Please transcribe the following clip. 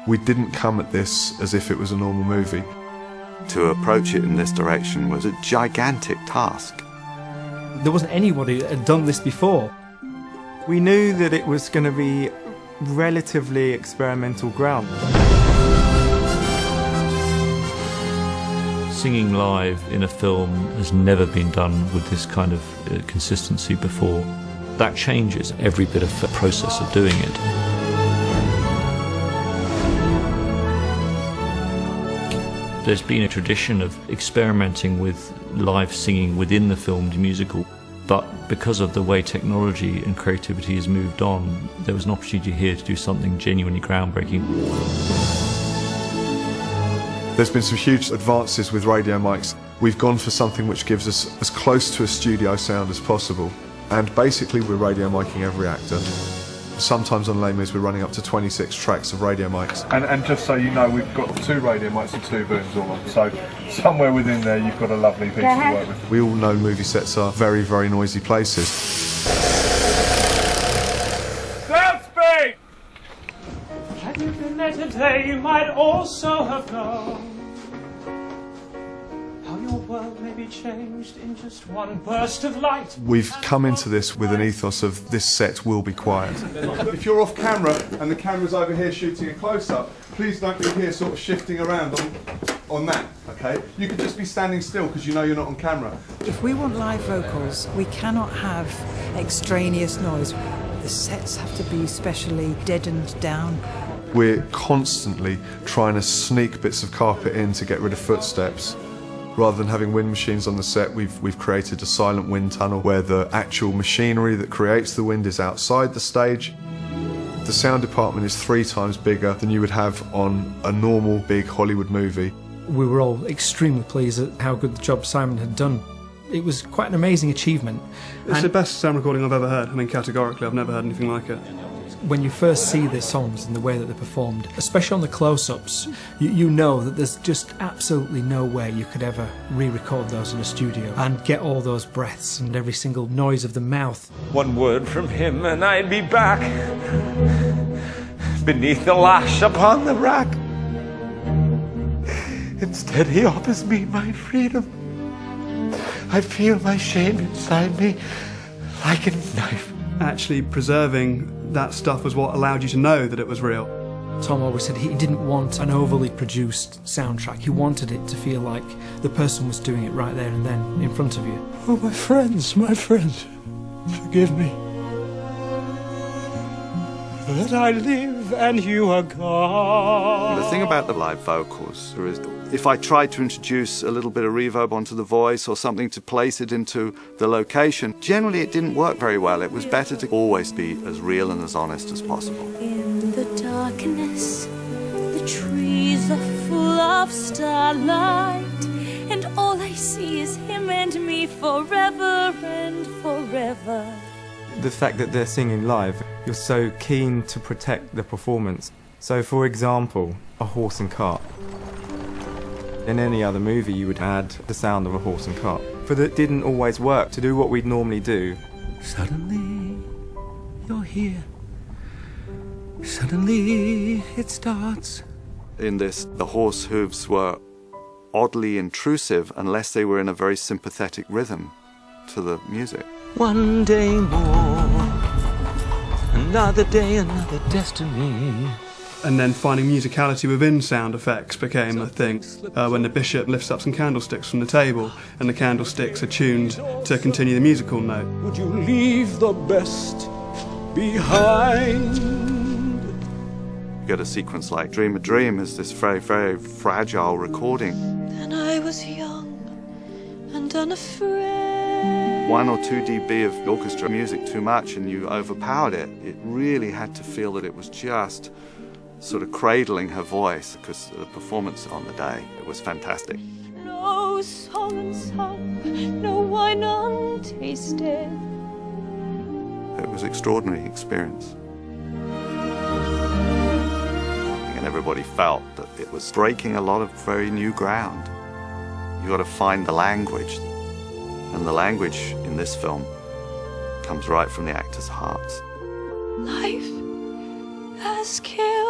We didn't come at this as if it was a normal movie. To approach it in this direction was a gigantic task. There wasn't anybody that had done this before. We knew that it was going to be relatively experimental ground. Singing live in a film has never been done with this kind of consistency before. That changes every bit of the process of doing it. There's been a tradition of experimenting with live singing within the filmed musical, but because of the way technology and creativity has moved on, there was an opportunity here to do something genuinely groundbreaking. There's been some huge advances with radio mics. We've gone for something which gives us as close to a studio sound as possible. And basically we're radio micing every actor. Sometimes on Les Mis we're running up to 26 tracks of radio mics. And just so you know, we've got 2 radio mics and 2 booms all on. So somewhere within there you've got a lovely piece to work with. We all know movie sets are very, very noisy places. Sound speed! Had you been there today, you might also have known how your world may be changed in just one burst of light. We've come into this with an ethos of this set will be quiet. If you're off camera and the camera's over here shooting a close-up, please don't be here sort of shifting around on that, okay? You could just be standing still because you know you're not on camera. If we want live vocals, we cannot have extraneous noise. The sets have to be specially deadened down. We're constantly trying to sneak bits of carpet in to get rid of footsteps. Rather than having wind machines on the set, we've created a silent wind tunnel where the actual machinery that creates the wind is outside the stage. The sound department is 3 times bigger than you would have on a normal big Hollywood movie. We were all extremely pleased at how good the job Simon had done. It was quite an amazing achievement. It's the best sound recording I've ever heard. I mean, categorically, I've never heard anything like it. When you first see the songs and the way that they're performed, especially on the close-ups, you know that there's just absolutely no way you could ever re-record those in a studio and get all those breaths and every single noise of the mouth. One word from him and I'd be back beneath the lash upon the rack. Instead he offers me my freedom. I feel my shame inside me like a knife. Actually preserving that stuff was what allowed you to know that it was real. Tom always said he didn't want an overly produced soundtrack. He wanted it to feel like the person was doing it right there and then in front of you. Oh, my friends, forgive me. That I live and you are gone. The thing about the live vocals is if I tried to introduce a little bit of reverb onto the voice or something to place it into the location, generally it didn't work very well. It was better to always be as real and as honest as possible. In the darkness, the trees are full of starlight, and all I see is him and me forever and forever. The fact that they're singing live, you're so keen to protect the performance. So for example, a horse and cart. In any other movie you would add the sound of a horse and cart. But it didn't always work to do what we'd normally do. Suddenly you're here. Suddenly it starts. In this, the horse hooves were oddly intrusive unless they were in a very sympathetic rhythm to the music. One day more, another day, another destiny. And then finding musicality within sound effects became a thing. When the bishop lifts up some candlesticks from the table and the candlesticks are tuned to continue the musical note. Would you leave the best behind? You get a sequence like Dream a Dream is this very, very fragile recording. Then I was young and unafraid. 1 or 2 dB of orchestra music too much and you overpowered it. It really had to feel that it was just sort of cradling her voice because the performance on the day, it was fantastic. No song sung, no wine untasted. It was an extraordinary experience. And everybody felt that it was breaking a lot of very new ground. You got to find the language. And the language in this film comes right from the actors' hearts. Life has killed